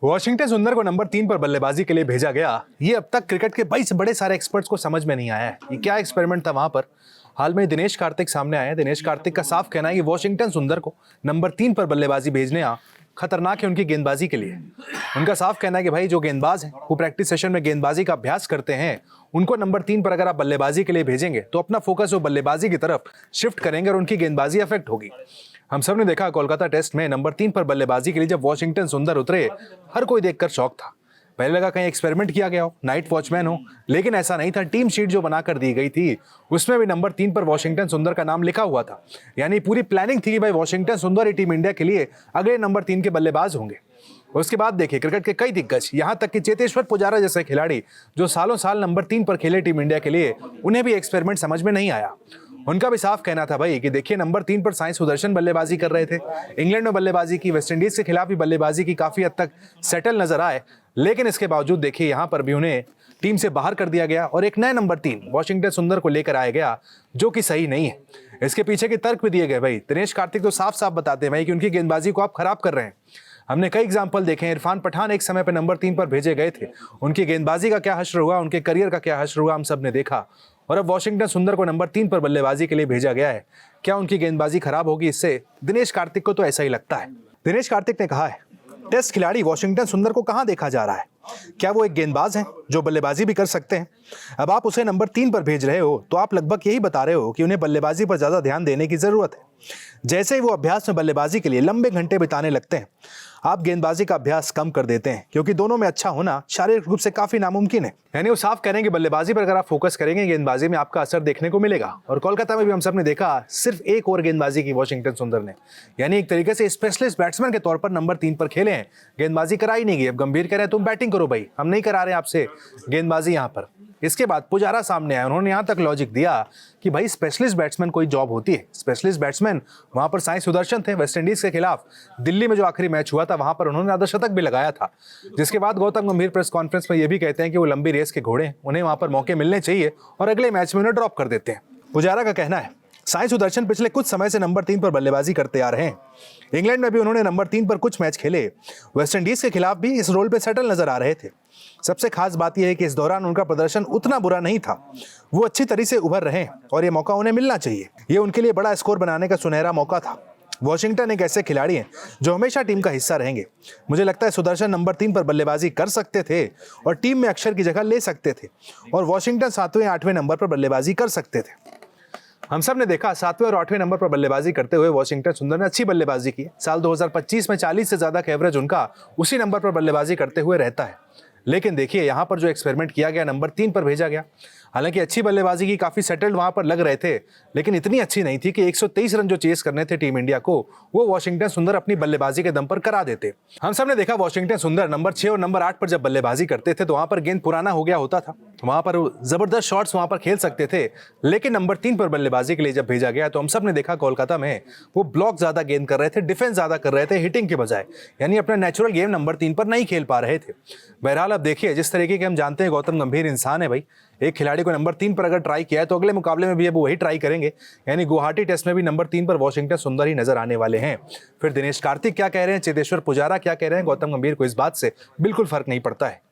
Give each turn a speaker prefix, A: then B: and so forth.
A: Washington सुंदर को number 3 पर बल्लेबाजी के लिए भेजा गया। ये अब तक क्रिकेट के बड़े सारे एक्सपर्ट्स को समझ में नहीं आया है ये क्या एक्सपेरिमेंट था वहां पर। हाल में दिनेश कार्तिक सामने आए हैं। दिनेश कार्तिक का साफ कहना है कि वॉशिंगटन सुंदर को नंबर 3 पर बल्लेबाजी भेजने खतरनाक है उनकी गेंदबाजी के लिए। उनका साफ कहना है कि भाई जो गेंदबाज हैं वो प्रैक्टिस सेशन में गेंदबाजी का अभ्यास करते हैं, उनको नंबर 3 पर अगर आप बल्लेबाजी के लिए भेजेंगे तो अपना फोकस वो बल्लेबाजी की तरफ शिफ्ट करेंगे और उनकी गेंदबाजी अफेक्ट होगी। हम सब ने देखा कोलकाता टेस्ट में नंबर 3 पर बल्लेबाजी के लिए जब वॉशिंगटन सुंदर उतरे, हर कोई देखकर शॉक था। पहले लगा कहीं एक्सपेरिमेंट किया गया हो, नाइट वॉचमैन हो, लेकिन ऐसा नहीं था। टीम शीट जो बनाकर दी गई थी उसमें भी नंबर 3 पर वॉशिंगटन सुंदर का नाम लिखा हुआ था। यानी पूरी प्लानिंग थी कि भाई वॉशिंगटन सुंदर ही टीम इंडिया के लिए अगले नंबर 3 के बल्लेबाज होंगे। उसके बाद देखिए क्रिकेट के कई दिग्गज, यहां तक कि चेतेश्वर पुजारा जैसे खिलाड़ी जो सालों साल नंबर 3 पर खेले टीम इंडिया के लिए, उन्हें भी एक्सपेरिमेंट समझ में नहीं आया। उनका भी साफ कहना था भाई कि देखिए नंबर 3 पर साई सुदर्शन बल्लेबाजी कर रहे थे, इंग्लैंड में बल्लेबाजी की, वेस्टइंडीज के खिलाफ भी बल्लेबाजी की, काफी हद तक सेटल नजर आए, लेकिन इसके बावजूद देखिए यहां पर भी उन्हें टीम से बाहर कर दिया गया और एक नया नंबर 3 वॉशिंगटन सुंदर को लेकर आया गया, जो कि सही नहीं है। इसके पीछे के तर्क भी दिए गए भाई। दिनेश कार्तिक तो साफ साफ बताते हैं भाई कि उनकी गेंदबाजी को आप खराब कर रहे हैं। हमने कई एग्जाम्पल देखे हैं। इरफान पठान एक समय पर नंबर 3 पर भेजे गए थे, उनकी गेंदबाजी का क्या हश्र हुआ, उनके करियर का क्या हश्र हुआ, हम सब ने देखा। और अब वॉशिंगटन सुंदर को नंबर 3 पर बल्लेबाजी के लिए भेजा गया है। क्या उनकी गेंदबाजी खराब होगी इससे? दिनेश कार्तिक को तो ऐसा ही लगता है। दिनेश कार्तिक ने कहा है, टेस्ट खिलाड़ी वॉशिंगटन सुंदर को कहां देखा जा रहा है? क्या वो एक गेंदबाज हैं जो बल्लेबाजी भी कर सकते हैं? अब आप उसे नंबर 3 पर भेज रहे हो तो आप लगभग यही बता रहे हो कि उन्हें बल्लेबाजी पर ज्यादा ध्यान देने की जरूरत है। जैसे ही वो अभ्यास में बल्लेबाजी के लिए लंबे घंटे बिताने लगते हैं, आप गेंदबाजी का अभ्यास कम कर देते हैं, क्योंकि दोनों में अच्छा होना शारीरिक रूप से काफी नामुमकिन है। यानी वो साफ करेंगे बल्लेबाजी पर अगर आप फोकस करेंगे, गेंदबाजी में आपका असर देखने को मिलेगा। और कोलकाता में भी हम सब ने देखा, सिर्फ एक और गेंदबाजी की वॉशिंगटन सुंदर ने, यानी एक तरीके से स्पेशलिस्ट बैट्समैन के तौर पर नंबर 3 पर खेले हैं, गेंदबाजी कराई नहीं गई। अब गंभीर कह रहे हैं तुम बैटिंग करो भाई, हम नहीं करा रहे आपसे गेंदबाजी यहाँ पर। इसके बाद पुजारा सामने आए, उन्होंने यहाँ तक लॉजिक दिया कि भाई स्पेशलिस्ट बैट्समैन कोई जॉब होती है। स्पेशलिस्ट बैट्समैन वहां पर साई सुदर्शन थे, वेस्टइंडीज के खिलाफ दिल्ली में जो आखिरी मैच हुआ था वहां पर उन्होंने अर्धशतक भी लगाया था। जिसके बाद गौतम गंभीर प्रेस कॉन्फ्रेंस में ये भी कहते हैं कि वो लंबी रेस के घोड़े हैं, उन्हें वहां पर मौके मिलने चाहिए और अगले मैच में उन्हें ड्रॉप कर देते हैं। पुजारा का कहना है, साई सुदर्शन पिछले कुछ समय से नंबर 3 पर बल्लेबाजी करते आ रहे हैं। इंग्लैंड में भी उन्होंने नंबर 3 पर कुछ मैच खेले, वेस्टइंडीज के खिलाफ भी इस रोल पे सेटल नजर आ रहे थे। सबसे खास बात यह है कि इस दौरान उनका प्रदर्शन उतना बुरा नहीं था, वो अच्छी तरह से उभर रहे हैं और ये मौका उन्हें मिलना चाहिए। ये उनके लिए बड़ा स्कोर बनाने का सुनहरा मौका था। वॉशिंगटन एक ऐसे खिलाड़ी हैं जो हमेशा टीम का हिस्सा रहेंगे। मुझे लगता है सुदर्शन नंबर 3 पर बल्लेबाजी कर सकते थे और टीम में अक्षर की जगह ले सकते थे, और वॉशिंगटन 7वें 8वें नंबर पर बल्लेबाजी कर सकते थे। हम सब ने देखा 7वें और 8वें नंबर पर बल्लेबाजी करते हुए वॉशिंगटन सुंदर ने अच्छी बल्लेबाजी की। साल 2025 में 40 से ज्यादा का एवरेज उनका उसी नंबर पर बल्लेबाजी करते हुए रहता है। लेकिन देखिए यहां पर जो एक्सपेरिमेंट किया गया, नंबर 3 पर भेजा गया। हालांकि अच्छी बल्लेबाजी की, काफी सेटल्ड वहां पर लग रहे थे, लेकिन इतनी अच्छी नहीं थी कि 123 रन जो चेस करने थे टीम इंडिया को, वो वॉशिंगटन सुंदर अपनी बल्लेबाजी के दम पर करा देते। हम सब ने देखा वॉशिंगटन सुंदर नंबर 6 और नंबर 8 पर जब बल्लेबाजी करते थे तो वहां पर गेंद पुराना हो गया होता था, वहां पर जबरदस्त शॉट्स वहां पर खेल सकते थे। लेकिन नंबर 3 पर बल्लेबाजी के लिए जब भेजा गया तो हम सब ने देखा कोलकाता में वो ब्लॉक ज्यादा गेंद कर रहे थे, डिफेंस ज्यादा कर रहे थे हिटिंग के बजाय, यानी अपना नेचुरल गेम नंबर 3 पर नहीं खेल पा रहे थे। बहरहाल अब देखिए, जिस तरीके के हम जानते हैं गौतम गंभीर इंसान है भाई, एक खिलाड़ी को नंबर 3 पर अगर ट्राई किया है तो अगले मुकाबले में भी अब वही ट्राई करेंगे। यानी गुवाहाटी टेस्ट में भी नंबर 3 पर वॉशिंगटन सुंदर ही नजर आने वाले हैं। फिर दिनेश कार्तिक क्या कह रहे हैं, चेतेश्वर पुजारा क्या कह रहे हैं, गौतम गंभीर को इस बात से बिल्कुल फर्क नहीं पड़ता है।